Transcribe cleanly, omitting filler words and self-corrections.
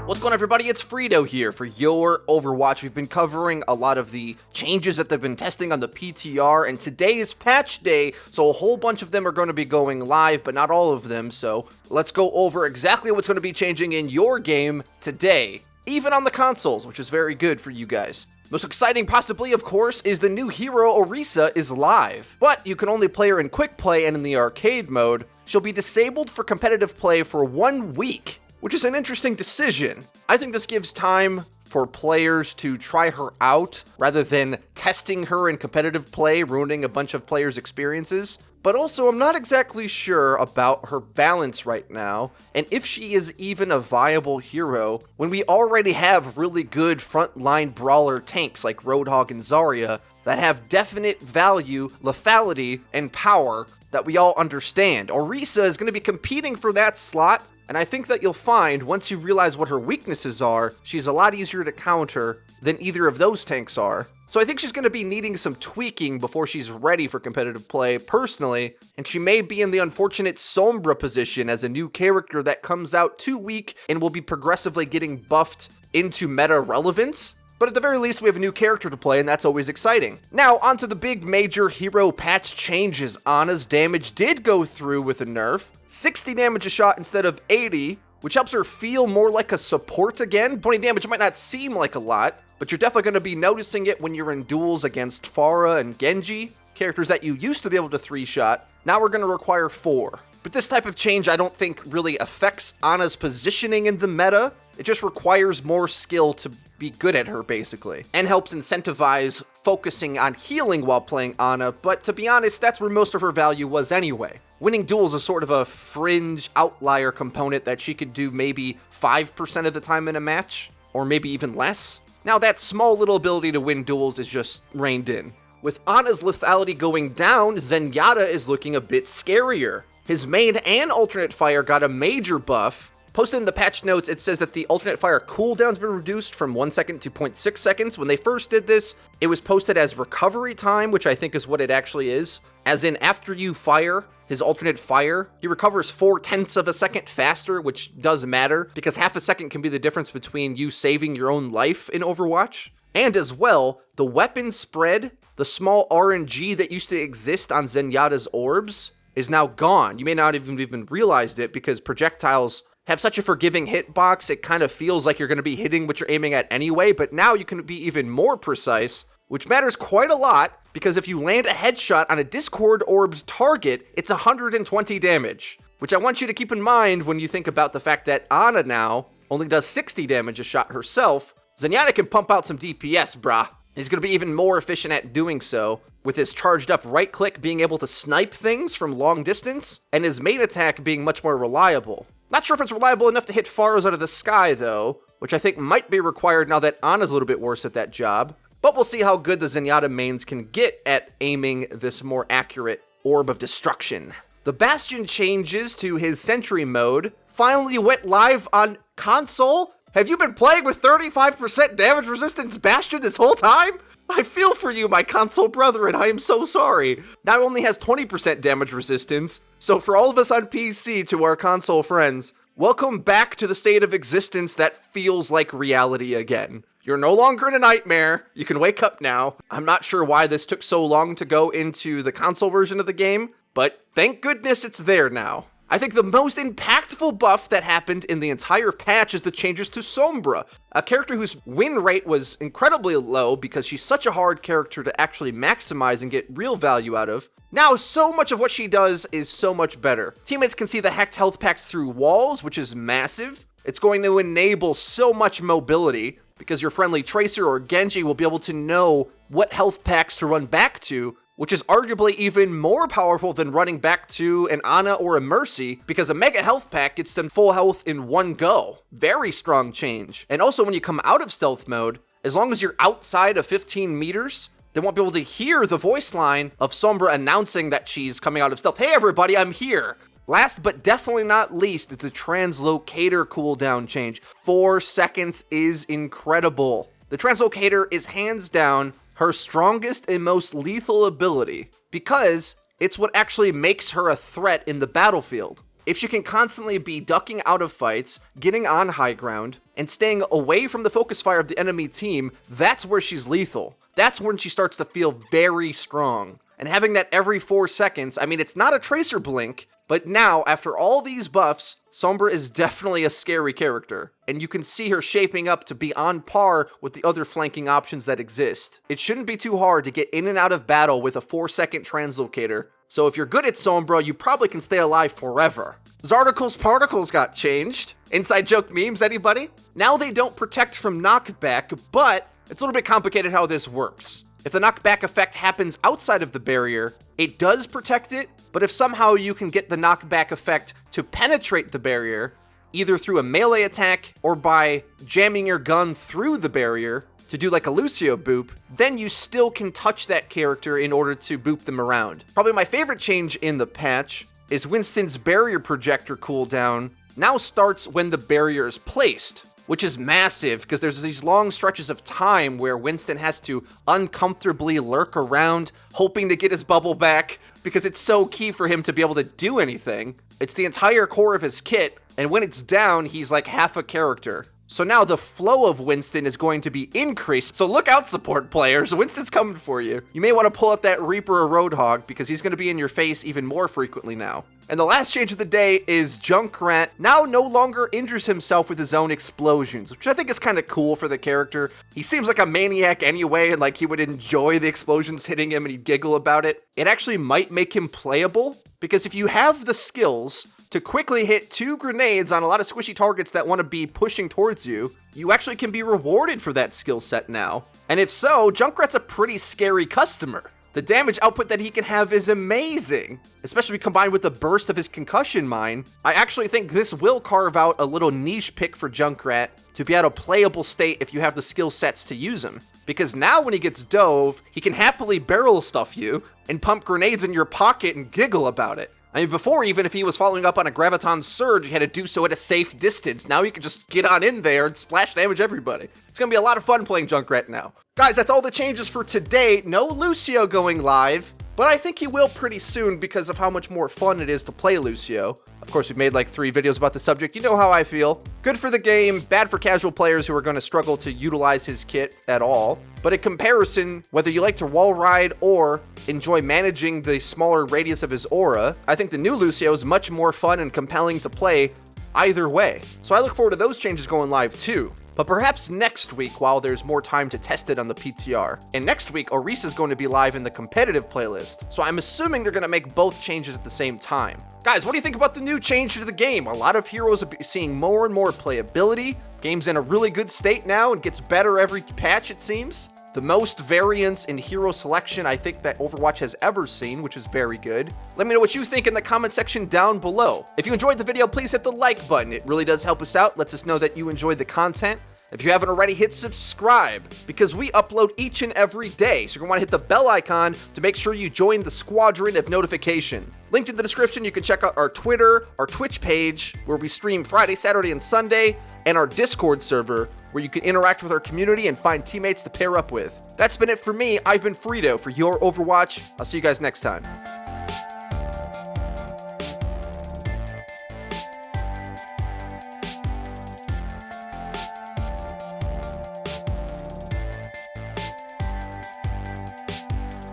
What's going on, everybody? It's FREEDO here for Your Overwatch. We've been covering a lot of the changes that they've been testing on the PTR, and today is patch day, so a whole bunch of them are going to be going live, but not all of them, so let's go over exactly what's going to be changing in your game today, even on the consoles, which is very good for you guys. Most exciting possibly, of course, is the new hero Orisa is live, but you can only play her in quick play and in the arcade mode. She'll be disabled for competitive play for 1 week, which is an interesting decision. I think this gives time for players to try her out rather than testing her in competitive play, ruining a bunch of players' experiences. But also, I'm not exactly sure about her balance right now, and if she is even a viable hero when we already have really good frontline brawler tanks like Roadhog and Zarya that have definite value, lethality, and power that we all understand. Orisa is going to be competing for that slot, and I think that you'll find, once you realize what her weaknesses are, she's a lot easier to counter than either of those tanks are. So I think she's going to be needing some tweaking before she's ready for competitive play, personally, and she may be in the unfortunate Sombra position as a new character that comes out too weak and will be progressively getting buffed into meta relevance. But at the very least, we have a new character to play, and that's always exciting. Now, onto the big major hero patch changes. Ana's damage did go through with a nerf. 60 damage a shot instead of 80, which helps her feel more like a support again. 20 damage might not seem like a lot, but you're definitely going to be noticing it when you're in duels against Pharah and Genji, characters that you used to be able to 3-shot. Now we're going to require 4. But this type of change I don't think really affects Ana's positioning in the meta. It just requires more skill to be good at her, basically, and helps incentivize focusing on healing while playing Ana, but to be honest, that's where most of her value was anyway. Winning duels is sort of a fringe outlier component that she could do maybe 5% of the time in a match, or maybe even less. Now that small little ability to win duels is just reined in. With Ana's lethality going down, Zenyatta is looking a bit scarier. His main and alternate fire got a major buff. Posted in the patch notes, it says that the alternate fire cooldown's been reduced from 1 second to 0.6 seconds. When they first did this, it was posted as recovery time, which I think is what it actually is. As in, after you fire his alternate fire, he recovers 0.4 of a second faster, which does matter, because half a second can be the difference between you saving your own life in Overwatch. And as well, the weapon spread, the small RNG that used to exist on Zenyatta's orbs, is now gone. You may not even realized it, because projectiles have such a forgiving hitbox, it kind of feels like you're going to be hitting what you're aiming at anyway, but now you can be even more precise, which matters quite a lot, because if you land a headshot on a Discord orb's target, it's 120 damage, which I want you to keep in mind when you think about the fact that Ana now only does 60 damage a shot herself. Zenyatta can pump out some DPS, brah. He's going to be even more efficient at doing so, with his charged up right click being able to snipe things from long distance, and his main attack being much more reliable. Not sure if it's reliable enough to hit Pharahs out of the sky, though, which I think might be required now that Ana's a little bit worse at that job. But we'll see how good the Zenyatta mains can get at aiming this more accurate orb of destruction. The Bastion changes to his Sentry mode finally went live on console. Have you been playing with 35% damage resistance Bastion this whole time? I feel for you, my console brethren, I am so sorry. Now it only has 20% damage resistance, so for all of us on PC to our console friends, welcome back to the state of existence that feels like reality again. You're no longer in a nightmare, you can wake up now. I'm not sure why this took so long to go into the console version of the game, but thank goodness it's there now. I think the most impactful buff that happened in the entire patch is the changes to Sombra, a character whose win rate was incredibly low because she's such a hard character to actually maximize and get real value out of. Now, so much of what she does is so much better. Teammates can see the hacked health packs through walls, which is massive. It's going to enable so much mobility because your friendly Tracer or Genji will be able to know what health packs to run back to, which is arguably even more powerful than running back to an Ana or a Mercy, because a Mega Health Pack gets them full health in one go. Very strong change. And also when you come out of stealth mode, as long as you're outside of 15 meters, they won't be able to hear the voice line of Sombra announcing that she's coming out of stealth. Hey everybody, I'm here. Last but definitely not least is the Translocator cooldown change. 4 seconds is incredible. The Translocator is hands down her strongest and most lethal ability because it's what actually makes her a threat in the battlefield. If she can constantly be ducking out of fights, getting on high ground, and staying away from the focus fire of the enemy team, that's where she's lethal. That's when she starts to feel very strong. And having that every 4 seconds, I mean, it's not a tracer blink, but now, after all these buffs, Sombra is definitely a scary character, and you can see her shaping up to be on par with the other flanking options that exist. It shouldn't be too hard to get in and out of battle with a 4-second Translocator, so if you're good at Sombra, you probably can stay alive forever. Zarticle's particles got changed. Inside joke memes, anybody? Now they don't protect from knockback, but it's a little bit complicated how this works. If the knockback effect happens outside of the barrier, it does protect it, but if somehow you can get the knockback effect to penetrate the barrier, either through a melee attack or by jamming your gun through the barrier to do like a Lucio boop, then you still can touch that character in order to boop them around. Probably my favorite change in the patch is Winston's barrier projector cooldown now starts when the barrier is placed, which is massive because there's these long stretches of time where Winston has to uncomfortably lurk around, hoping to get his bubble back because it's so key for him to be able to do anything. It's the entire core of his kit, and when it's down, he's like half a character. So now the flow of Winston is going to be increased, so look out, support players, Winston's coming for you. You may want to pull out that Reaper or Roadhog because he's going to be in your face even more frequently now. And the last change of the day is Junkrat now no longer injures himself with his own explosions, which I think is kind of cool for the character. He seems like a maniac anyway, and like he would enjoy the explosions hitting him and he'd giggle about it. It actually might make him playable, because if you have the skills to quickly hit 2 grenades on a lot of squishy targets that want to be pushing towards you, you actually can be rewarded for that skill set now. And if so, Junkrat's a pretty scary customer. The damage output that he can have is amazing, especially combined with the burst of his concussion mine. I actually think this will carve out a little niche pick for Junkrat to be at a playable state if you have the skill sets to use him. Because now when he gets dove, he can happily barrel stuff you and pump grenades in your pocket and giggle about it. I mean, before, even if he was following up on a Graviton Surge, he had to do so at a safe distance. Now he can just get on in there and splash damage everybody. It's gonna be a lot of fun playing Junkrat now. Guys, that's all the changes for today. No Lucio going live, but I think he will pretty soon because of how much more fun it is to play Lucio. Of course, we've made like 3 videos about the subject. You know how I feel. Good for the game, bad for casual players who are going to struggle to utilize his kit at all. But in comparison, whether you like to wall ride or enjoy managing the smaller radius of his aura, I think the new Lucio is much more fun and compelling to play either way. So I look forward to those changes going live too. But perhaps next week while there's more time to test it on the PTR. And next week, Orisa is going to be live in the competitive playlist. So I'm assuming they're going to make both changes at the same time. Guys, what do you think about the new change to the game? A lot of heroes are seeing more and more playability. Game's in a really good state now and gets better every patch, it seems. The most variance in hero selection I think that Overwatch has ever seen, which is very good. Let me know what you think in the comment section down below. If you enjoyed the video, please hit the like button. It really does help us out, lets us know that you enjoyed the content. If you haven't already, hit subscribe, because we upload each and every day, so you're going to want to hit the bell icon to make sure you join the squadron of notification. Linked in the description, you can check out our Twitter, our Twitch page, where we stream Friday, Saturday, and Sunday, and our Discord server, where you can interact with our community and find teammates to pair up with. That's been it for me. I've been FREEDO for Your Overwatch. I'll see you guys next time.